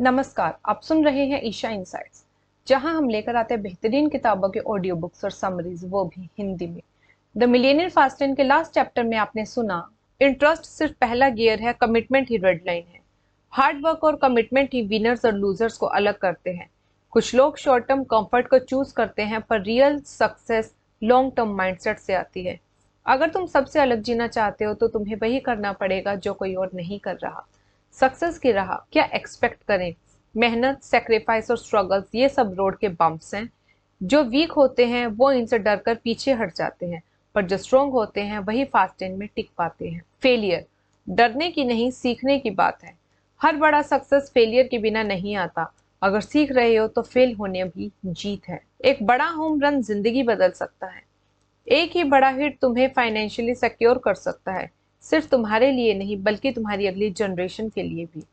नमस्कार, आप सुन रहे हैं ईशा इनसाइट्स, जहां हम लेकर आते हैं बेहतरीन किताबों के ऑडियो बुक्स और समरीज, वो भी हिंदी में। द मिलियनियर फास्ट लेन के लास्ट चैप्टर में आपने सुना, इंटरेस्ट सिर्फ पहला गियर है, कमिटमेंट ही रेड लाइन है। हार्ड वर्क और कमिटमेंट ही विनर्स और लूजर्स को अलग करते हैं। कुछ लोग शॉर्ट टर्म कंफर्ट को चूज करते हैं, पर real success long term mindset से आती है। अगर तुम सबसे अलग जीना चाहते हो तो तुम्हें वही करना पड़ेगा जो कोई और नहीं कर रहा। सक्सेस की राह क्या एक्सपेक्ट करें? मेहनत, सेक्रीफाइस और स्ट्रगल्स, ये सब रोड के बम्प्स हैं। जो वीक होते हैं वो इनसे डरकर पीछे हट जाते हैं, पर जो स्ट्रोंग होते हैं वही फास्ट एंड में टिक पाते हैं। फेलियर डरने की नहीं, सीखने की बात है। हर बड़ा सक्सेस फेलियर के बिना नहीं आता। अगर सीख रहे हो तो फेल होने भी जीत है। एक बड़ा होम रन जिंदगी बदल सकता है। एक ही बड़ा हिट तुम्हें फाइनेंशियली सिक्योर कर सकता है, सिर्फ तुम्हारे लिए नहीं बल्कि तुम्हारी अगली जनरेशन के लिए भी।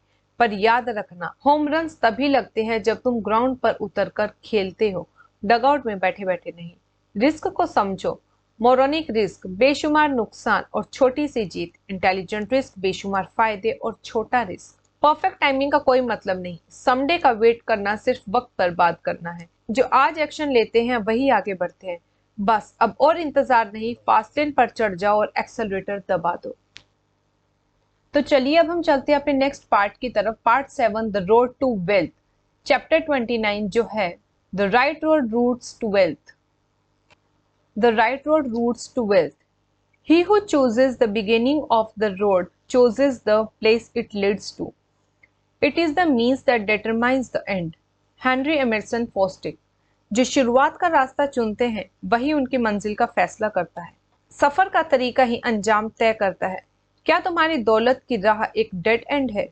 पर याद रखना, होम रन्स तभी लगते हैं जब तुम ग्राउंड पर उतरकर खेलते हो, डगआउट में बैठे बैठे नहीं। रिस्क को समझो, मोरोनिक रिस्क बेशुमार नुकसान और छोटी सी जीत, इंटेलिजेंट रिस्क बेशुमार फायदे और छोटा रिस्क। परफेक्ट टाइमिंग का कोई मतलब नहीं, समडे का वेट करना सिर्फ वक्त बर्बाद करना है। जो आज एक्शन लेते हैं वही आगे बढ़ते हैं। बस अब और इंतजार नहीं, फास्ट लेन पर चढ़ जाओ और एक्सेलरेटर दबा दो। तो चलिए अब हम चलते हैं अपने नेक्स्ट पार्ट की तरफ, part 7, the road to wealth, chapter 29, जो है the right road routes to wealth. The right road routes to wealth. He who chooses the beginning of the road chooses the place it leads to. It is the means that determines the end. Henry Emerson Fosdick. जो शुरुआत का रास्ता चुनते हैं वही उनकी मंजिल का फैसला करता है। सफर का तरीका ही अंजाम तय करता है। क्या तुम्हारी दौलत की राह एक डेड एंड है?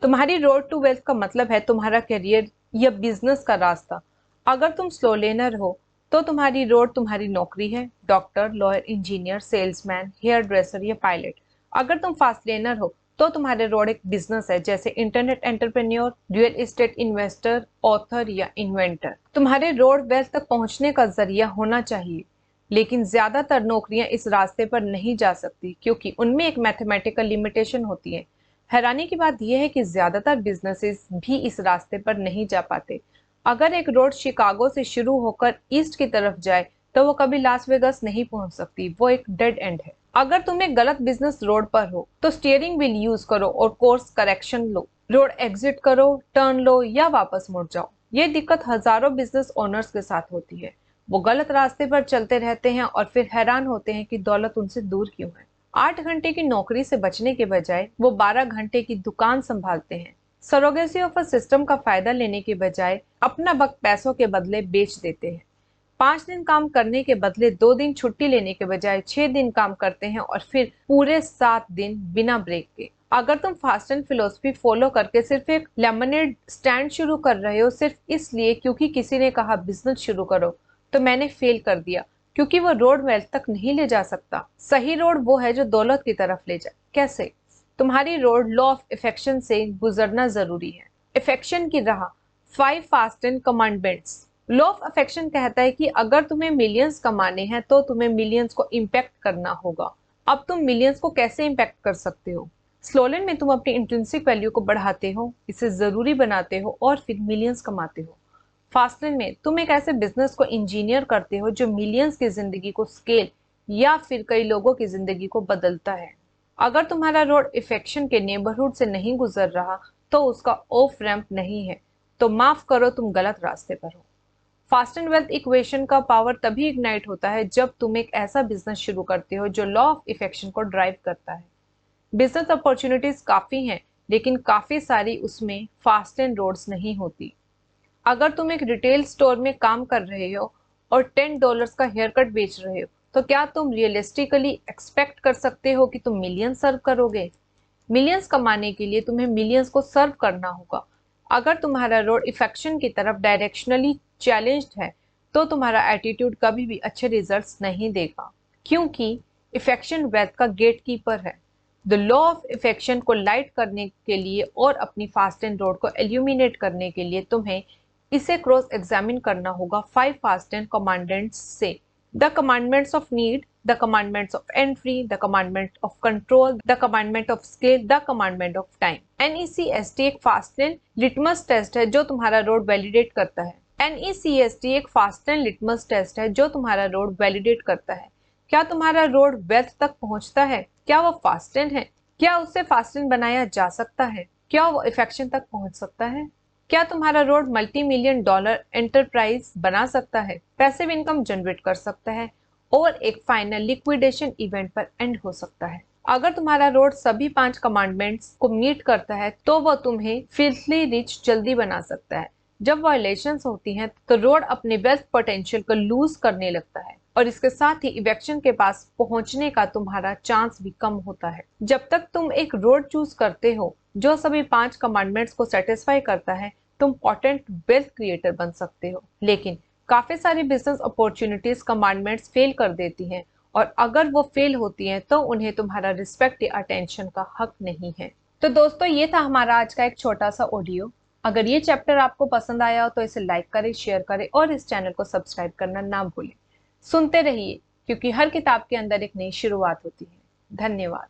तुम्हारी रोड टू वेल्थ का मतलब है तुम्हारा करियर या बिजनेस का रास्ता। अगर तुम स्लो लेनर हो तो तुम्हारी रोड तुम्हारी नौकरी है, doctor, lawyer, engineer, salesman, hairdresser या पायलट। अगर तुम फास्ट लेनर हो तो तुम्हारे रोड एक बिजनेस है, जैसे internet entrepreneur, real estate investor, author या इन्वेंटर। तुम्हारे रोड वेल्थ तक पहुंचने का जरिया होना चाहिए, लेकिन ज्यादातर नौकरियां इस रास्ते पर नहीं जा सकती क्योंकि उनमें एक मैथमेटिकल लिमिटेशन होती है। हैरानी की बात यह है कि ज्यादातर बिजनेसेस भी इस रास्ते पर नहीं जा पाते। अगर एक रोड शिकागो से शुरू होकर ईस्ट की तरफ जाए तो वो कभी लास वेगास नहीं पहुंच सकती, वो एक डेड एंड है। अगर तुम एक गलत बिजनेस रोड पर हो तो स्टीयरिंग व्हील यूज करो और कोर्स करेक्शन लो। रोड एग्जिट करो, टर्न लो या वापस मुड़ जाओ। ये दिक्कत हजारों बिजनेस ओनर्स के साथ होती है। वो गलत रास्ते पर चलते रहते हैं और फिर हैरान होते हैं कि दौलत उनसे दूर क्यों है। 8 घंटे की नौकरी से बचने के बजाय वो 12 घंटे की दुकान संभालते हैं। सरोगेसी ऑफ अ सिस्टम का फायदा लेने के बजाय अपना वक्त पैसों के बदले बेच देते हैं। 5 दिन काम करने के बदले 2 दिन छुट्टी लेने के बजाय 6 दिन काम करते हैं और फिर पूरे 7 दिन बिना ब्रेक के। अगर तुम फास्ट एंड फिलोसफी फॉलो करके सिर्फ एक लेमनेड स्टैंड शुरू कर रहे हो सिर्फ इसलिए क्योंकि किसी ने कहा बिजनेस शुरू करो, तो मैंने फेल कर दिया, क्योंकि वो रोड वेल्थ तक नहीं ले जा सकता। सही रोड वो है जो दौलत की तरफ ले जाए। कैसे? तुम्हारी रोड लॉ ऑफ इफेक्शन से गुजरना जरूरी है। इफेक्शन की राह, 5 fast and commandments. Law of affection कहता है कि अगर तुम्हें मिलियंस कमाने हैं तो तुम्हें मिलियंस को इम्पैक्ट करना होगा। अब तुम मिलियंस को कैसे इम्पैक्ट कर सकते हो? स्लोलन में तुम अपनी इंट्रिंसिक वैल्यू को बढ़ाते हो, इसे जरूरी बनाते हो और फिर मिलियंस कमाते हो। फास्टलेन में तुम एक ऐसे बिजनेस को इंजीनियर करते हो जो मिलियंस की जिंदगी को स्केल या फिर कई लोगों की जिंदगी को बदलता है। अगर तुम्हारा रोड इफेक्शन के नेबरहुड से नहीं गुजर रहा तो उसका ऑफ रैंप नहीं है, तो माफ करो, तुम गलत रास्ते पर हो। फास्ट एंड वेल्थ इक्वेशन का पावर तभी इग्नाइट होता है जब तुम एक ऐसा बिजनेस शुरू करते हो जो लॉ ऑफ इफेक्शन को ड्राइव करता है। बिजनेस अपॉर्चुनिटीज काफी हैं, लेकिन काफी सारी उसमें फास्ट एंड रोड्स नहीं होती। अगर तुम एक रिटेल स्टोर में काम कर रहे हो और $10 का हेयर कट बेच रहे हो, तो क्या तुम रियलिस्टिकली एक्सपेक्ट कर सकते हो कि तुम मिलियंस सर्व करोगे? मिलियंस कमाने के लिए तुम्हें मिलियंस को सर्व करना होगा। अगर तुम्हारा रोड इफेक्शन की तरफ डायरेक्शनली चैलेंज्ड है तो तुम्हारा एटीट्यूड कभी भी अच्छे रिजल्ट्स नहीं देगा, क्योंकि इफेक्शन वेल्थ का गेट कीपर है। द लॉ ऑफ इफेक्शन को लाइट करने के लिए और अपनी फास्ट एंड रोड को एल्यूमिनेट करने के लिए तुम्हें इसे क्रॉस एग्जामिन करना होगा 5 फास्ट एंड कमांडेंट्स से। The commandments of need, the commandments of entry, the commandment of control, the commandment of scale, the commandment of time. NECST एक फास्ट एंड लिटमस टेस्ट है जो तुम्हारा रोड वैलिडेट करता है। NECST एक fast and litmus test है जो तुम्हारा रोड वैलिडेट करता है। क्या तुम्हारा रोड वेल्थ तक पहुंचता है? क्या वो फास्ट एंड है? क्या उससे फास्ट एंड बनाया जा सकता है? क्या वो इफेक्शन तक पहुंच सकता है? क्या तुम्हारा रोड मल्टी $1 मिलियन एंटरप्राइज बना सकता है, पैसिव इनकम जनरेट कर सकता है और एक फाइनल लिक्विडेशन इवेंट पर एंड हो सकता है? अगर तुम्हारा रोड सभी 5 कमांडमेंट्स को मीट करता है तो वह तुम्हें फिल्थली रिच जल्दी बना सकता है। जब वायलेशंस होती हैं तो रोड अपने वेल्थ पोटेंशियल को लूज करने लगता है और इसके साथ ही इवेक्शन के पास पहुंचने का तुम्हारा चांस भी कम होता है। जब तक तुम एक रोड चूज करते हो जो सभी 5 कमांडमेंट्स को सेटिस्फाई करता है, तुम पोटेंट वेल्थ क्रिएटर बन सकते हो। लेकिन काफी सारी बिजनेस अपॉर्चुनिटीज कमांडमेंट्स फेल कर देती हैं और अगर वो फेल होती हैं तो उन्हें तुम्हारा रिस्पेक्ट या अटेंशन का हक नहीं है। तो दोस्तों, ये था हमारा आज का एक छोटा सा ऑडियो। अगर ये चैप्टर आपको पसंद आया हो तो इसे लाइक करें, शेयर करें और इस चैनल को सब्सक्राइब करना ना भूलें। सुनते रहिए, क्योंकि हर किताब के अंदर एक नई शुरुआत होती है। धन्यवाद।